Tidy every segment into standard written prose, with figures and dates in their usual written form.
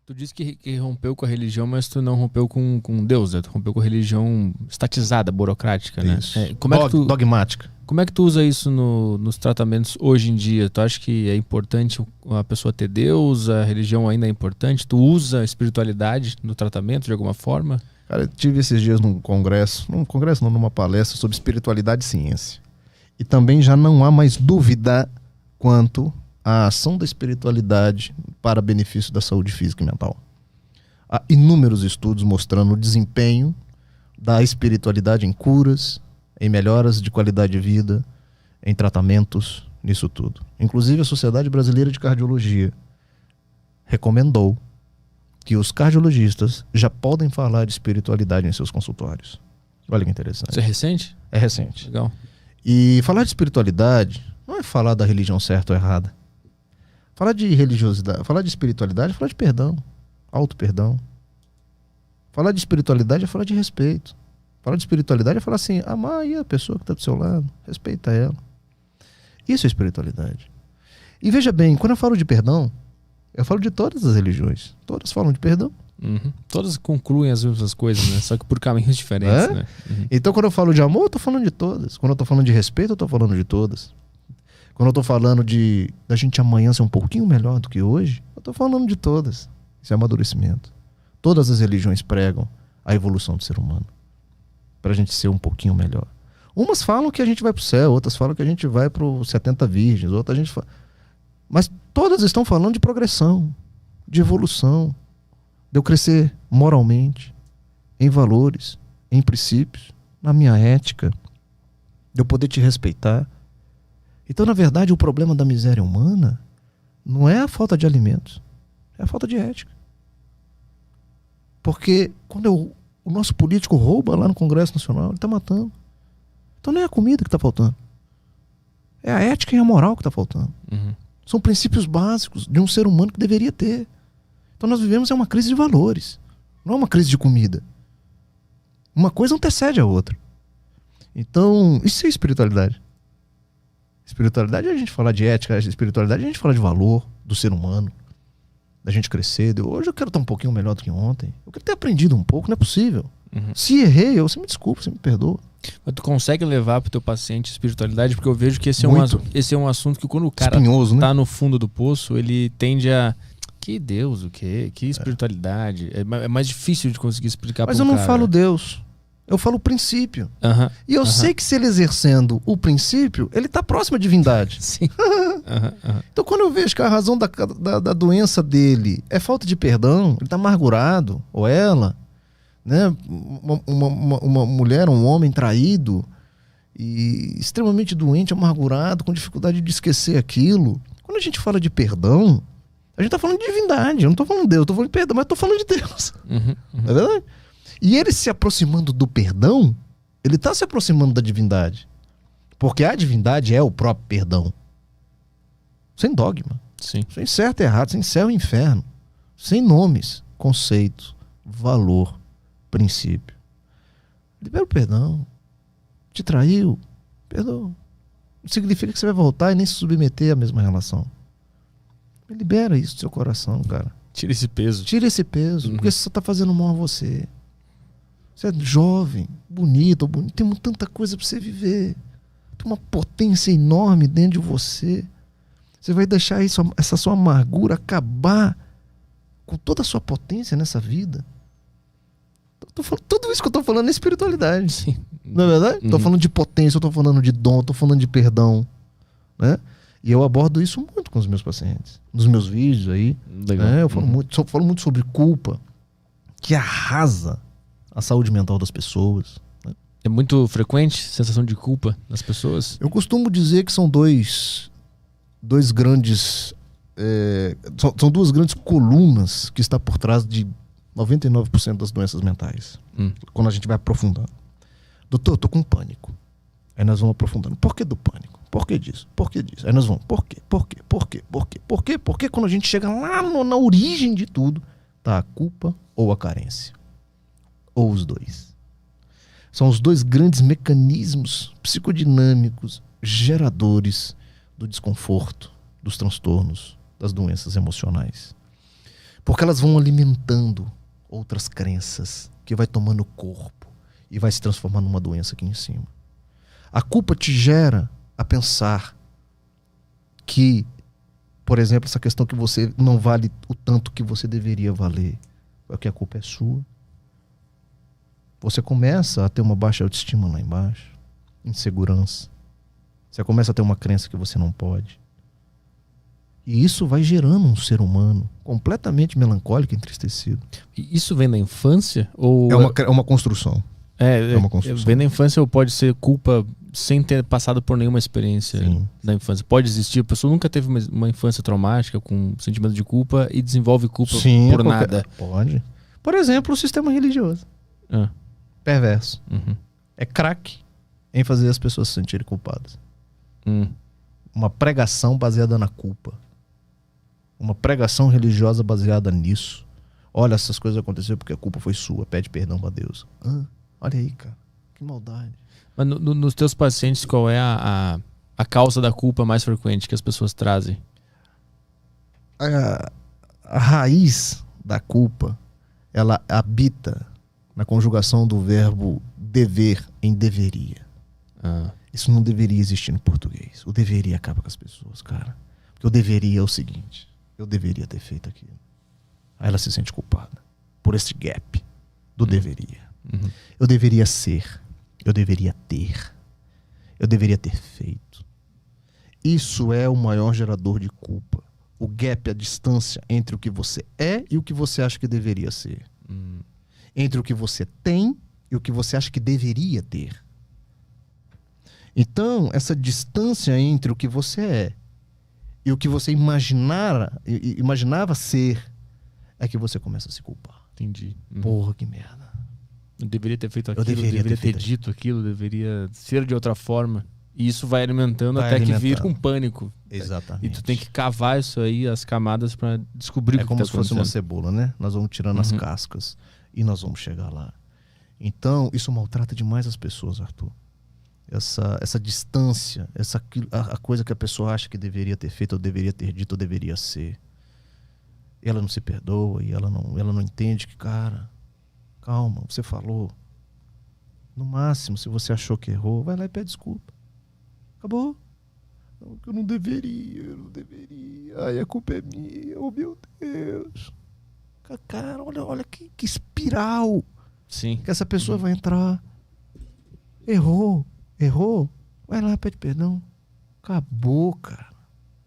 Tu disse que rompeu com a religião, mas tu não rompeu com Deus, né? Tu rompeu com a religião estatizada, burocrática, né? Isso. Dogmática. Como é que tu usa isso nos tratamentos hoje em dia? Tu acha que é importante a pessoa ter Deus? A religião ainda é importante? Tu usa a espiritualidade no tratamento de alguma forma? Cara, eu tive esses dias numa palestra sobre espiritualidade e ciência. E também já não há mais dúvida quanto à ação da espiritualidade para benefício da saúde física e mental. Há inúmeros estudos mostrando o desempenho da espiritualidade em curas, em melhoras de qualidade de vida, em tratamentos, nisso tudo. Inclusive a Sociedade Brasileira de Cardiologia recomendou que os cardiologistas já podem falar de espiritualidade em seus consultórios. Olha que interessante. Isso é recente? É recente. Legal. E falar de espiritualidade não é falar da religião certa ou errada. Falar de religiosidade, falar de espiritualidade é falar de perdão, auto-perdão. Falar de espiritualidade é falar de respeito. Falar de espiritualidade é falar assim, amar aí a pessoa que está do seu lado, respeita ela. Isso é espiritualidade. E veja bem, quando eu falo de perdão, eu falo de todas as religiões. Todas falam de perdão. Uhum. Todas concluem as mesmas coisas, né? Só que por caminhos diferentes, né? Uhum. Então quando eu falo de amor, eu tô falando de todas. Quando eu tô falando de respeito, eu tô falando de todas. Quando eu tô falando da gente amanhã ser um pouquinho melhor do que hoje, eu tô falando de todas. Isso é amadurecimento. Todas as religiões pregam a evolução do ser humano. Pra gente ser um pouquinho melhor. Umas falam que a gente vai pro céu, outras falam que a gente vai pro 70 virgens, outras a gente fala... Mas todas estão falando de progressão, de evolução, de eu crescer moralmente, em valores, em princípios, na minha ética, de eu poder te respeitar. Então, na verdade, o problema da miséria humana não é a falta de alimentos, é a falta de ética. Porque quando o nosso político rouba lá no Congresso Nacional, ele está matando. Então não é a comida que está faltando. É a ética e a moral que está faltando. Uhum. São princípios básicos de um ser humano que deveria ter. Então nós vivemos uma crise de valores. Não é uma crise de comida. Uma coisa antecede a outra. Então, isso é espiritualidade. Espiritualidade é a gente falar de ética, espiritualidade é a gente falar de valor do ser humano, da gente crescer. Hoje eu quero estar um pouquinho melhor do que ontem. Eu quero ter aprendido um pouco, não é possível. Uhum. Se errei, você me desculpa, você me perdoa. Mas tu consegue levar pro teu paciente espiritualidade? Porque eu vejo que esse é um assunto que quando o cara espinhoso, tá né? no fundo do poço, ele tende a... Que Deus, o quê? Que espiritualidade? É mais difícil de conseguir explicar. Mas eu não falo Deus, eu falo o princípio. Uhum. E eu sei que se ele exercendo o princípio, ele está próximo à divindade. Sim. Então quando eu vejo que a razão da doença dele é falta de perdão, ele está amargurado, ou ela, né? Uma mulher, um homem traído e extremamente doente, amargurado, com dificuldade de esquecer aquilo. Quando a gente fala de perdão, a gente tá falando de divindade. Eu não tô falando de Deus, eu tô falando de perdão, mas eu tô falando de Deus. Não é verdade? E ele se aproximando do perdão, ele tá se aproximando da divindade. Porque a divindade é o próprio perdão. Sem dogma. Sim. Sem certo e errado, sem céu e inferno. Sem nomes, conceitos, valor, princípio. Libera o perdão. Te traiu, perdoa. Não significa que você vai voltar e nem se submeter à mesma relação. Libera isso do seu coração, cara. Tira esse peso. Tira esse peso, porque você só tá fazendo mal a você. Você é jovem, bonito, tem tanta coisa pra você viver. Tem uma potência enorme dentro de você. Você vai deixar essa sua amargura acabar com toda a sua potência nessa vida. Tudo isso que eu tô falando é espiritualidade. Sim. Não é verdade? Tô falando de potência, eu tô falando de dom, eu tô falando de perdão, né? E eu abordo isso muito com os meus pacientes. Nos meus vídeos aí. Legal. Né? Eu falo muito sobre culpa, que arrasa a saúde mental das pessoas. Né? É muito frequente sensação de culpa nas pessoas? Eu costumo dizer que são dois grandes... são duas grandes colunas que está por trás de 99% das doenças mentais. Quando a gente vai aprofundando. Doutor, eu tô com pânico. Aí nós vamos aprofundando. Por que do pânico? Por que disso? Por que disso? Aí nós vamos, por quê? Por quê? Por quê? Por quê? Por quê? Porque quando a gente chega lá na origem de tudo, tá a culpa ou a carência. Ou os dois. São os dois grandes mecanismos psicodinâmicos, geradores do desconforto, dos transtornos, das doenças emocionais. Porque elas vão alimentando outras crenças que vai tomando corpo e vai se transformando numa doença aqui em cima. A culpa te gera a pensar que, por exemplo, essa questão que você não vale o tanto que você deveria valer, é que a culpa é sua. Você começa a ter uma baixa autoestima lá embaixo, insegurança. Você começa a ter uma crença que você não pode. E isso vai gerando um ser humano completamente melancólico e entristecido. E isso vem da infância? Ou É uma construção. É uma construção. Vem da infância ou pode ser culpa sem ter passado por nenhuma experiência da infância? Pode existir, a pessoa nunca teve uma infância traumática com sentimento de culpa e desenvolve culpa por nada. Pode. Por exemplo, o sistema religioso. Perverso. É craque em fazer as pessoas se sentirem culpadas. Uma pregação baseada na culpa. Uma pregação religiosa baseada nisso. Olha, essas coisas aconteceram porque a culpa foi sua. Pede perdão pra Deus. Olha aí, cara. Que maldade. Mas nos teus pacientes, qual é a causa da culpa mais frequente que as pessoas trazem? A raiz da culpa, ela habita na conjugação do verbo dever em deveria. Isso não deveria existir no português. O deveria acaba com as pessoas, cara. Porque o deveria é o seguinte: eu deveria ter feito aquilo. Aí ela se sente culpada por esse gap do deveria. Eu deveria ser. Eu deveria ter. Eu deveria ter feito. Isso é o maior gerador de culpa. O gap, a distância entre o que você é e o que você acha que deveria ser. Entre o que você tem e o que você acha que deveria ter. Então, essa distância entre o que você é e o que você imaginava ser é que você começa a se culpar. Entendi. Porra, que merda. Eu deveria ter feito aquilo, deveria ter dito aquilo, deveria ser de outra forma. E isso vai alimentando até que vira um pânico. Exatamente. E tu tem que cavar isso aí, as camadas, para descobrir o que é como se fosse uma cebola, né? Nós vamos tirando as cascas e nós vamos chegar lá. Então, isso maltrata demais as pessoas, Arthur. Essa distância, a coisa que a pessoa acha que deveria ter feito, ou deveria ter dito, ou deveria ser. E ela não se perdoa, e ela não entende que, cara, calma, você falou. No máximo, se você achou que errou, vai lá e pede desculpa. Acabou. Não, eu não deveria. Ai, a culpa é minha, oh meu Deus. Cara, olha que espiral. Sim. Que essa pessoa vai entrar. Errou. Vai lá, pede perdão. Acabou, cara.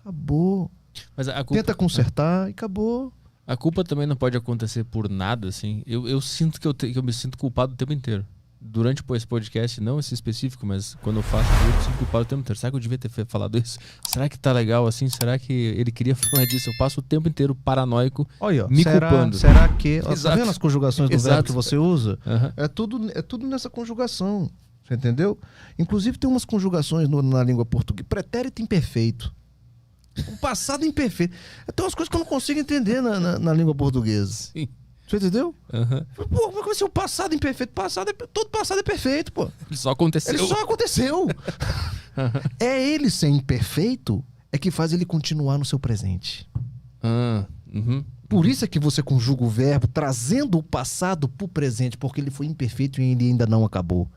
Acabou. Mas tenta consertar e acabou. A culpa também não pode acontecer por nada, assim. Eu sinto que eu me sinto culpado o tempo inteiro. Durante esse podcast, não esse específico, mas quando eu faço, eu me sinto culpado o tempo inteiro. Será que eu devia ter falado isso? Será que tá legal assim? Será que ele queria falar disso? Eu passo o tempo inteiro paranoico, culpando. Será que... Tá vendo as conjugações do verbo que você usa? É tudo nessa conjugação. Você entendeu? Inclusive tem umas conjugações na língua portuguesa. Pretérito imperfeito. O passado imperfeito. Tem umas coisas que eu não consigo entender na língua portuguesa. Sim. Você entendeu? Pô, como é que vai ser o passado imperfeito? Todo passado é perfeito, pô. Ele só aconteceu. É ele ser imperfeito é que faz ele continuar no seu presente. Por isso é que você conjuga o verbo trazendo o passado pro presente, porque ele foi imperfeito e ele ainda não acabou.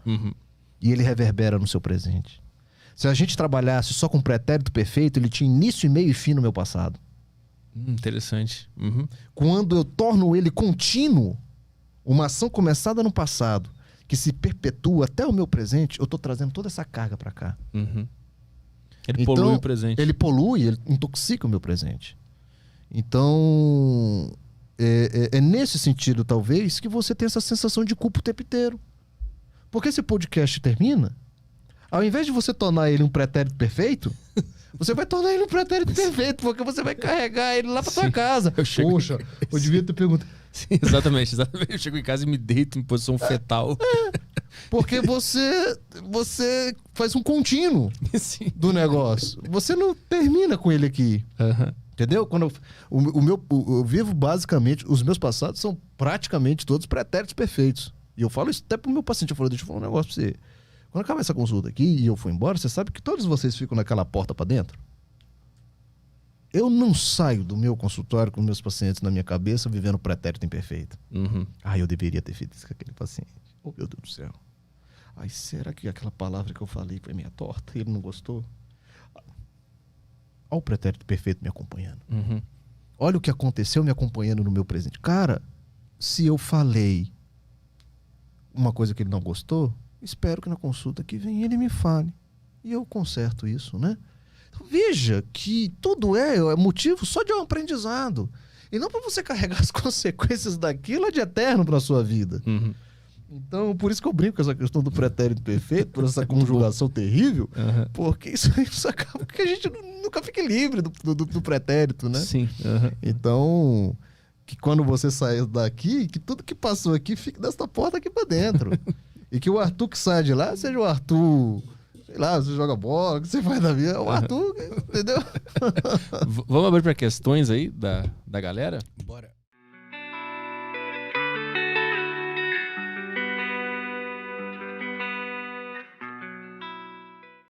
E ele reverbera no seu presente. Se a gente trabalhasse só com pretérito perfeito, ele tinha início, meio e fim no meu passado. Interessante. Quando eu torno ele contínuo, uma ação começada no passado, que se perpetua até o meu presente, eu estou trazendo toda essa carga para cá. Ele polui o presente. Ele intoxica o meu presente. Então, é nesse sentido, talvez, que você tem essa sensação de culpa o tempo inteiro. Porque esse podcast termina, ao invés de você tornar ele um pretérito perfeito, você vai tornar ele um pretérito perfeito, porque você vai carregar ele lá pra sua casa. Poxa, eu devia ter perguntado. Sim, exatamente. Eu chego em casa e me deito em posição fetal. Porque você faz um contínuo do negócio. Você não termina com ele aqui. Entendeu? Quando eu vivo basicamente, os meus passados são praticamente todos pretéritos perfeitos. E eu falo isso até pro meu paciente. Eu falo, deixa eu falar um negócio pra você. Quando acaba essa consulta aqui e eu for embora, você sabe que todos vocês ficam naquela porta pra dentro? Eu não saio do meu consultório com meus pacientes na minha cabeça vivendo pretérito imperfeito. Eu deveria ter feito isso com aquele paciente. Oh, meu Deus do céu. Será que aquela palavra que eu falei foi meio torta e ele não gostou? Olha o pretérito perfeito me acompanhando. Olha o que aconteceu me acompanhando no meu presente. Cara, se eu falei uma coisa que ele não gostou, espero que na consulta que vem ele me fale. E eu conserto isso, né? Então, veja que tudo é motivo só de um aprendizado. E não para você carregar as consequências daquilo de eterno para a sua vida. Então, por isso que eu brinco com essa questão do pretérito perfeito, por essa conjugação terrível, porque isso acaba que a gente nunca fica livre do pretérito, né? Sim. Então, que quando você sair daqui, que tudo que passou aqui fique desta porta aqui pra dentro. E que o Arthur que sai de lá seja o Arthur, sei lá, você joga bola, o que você faz da vida, é o Arthur, entendeu? Vamos abrir para questões aí da galera? Bora.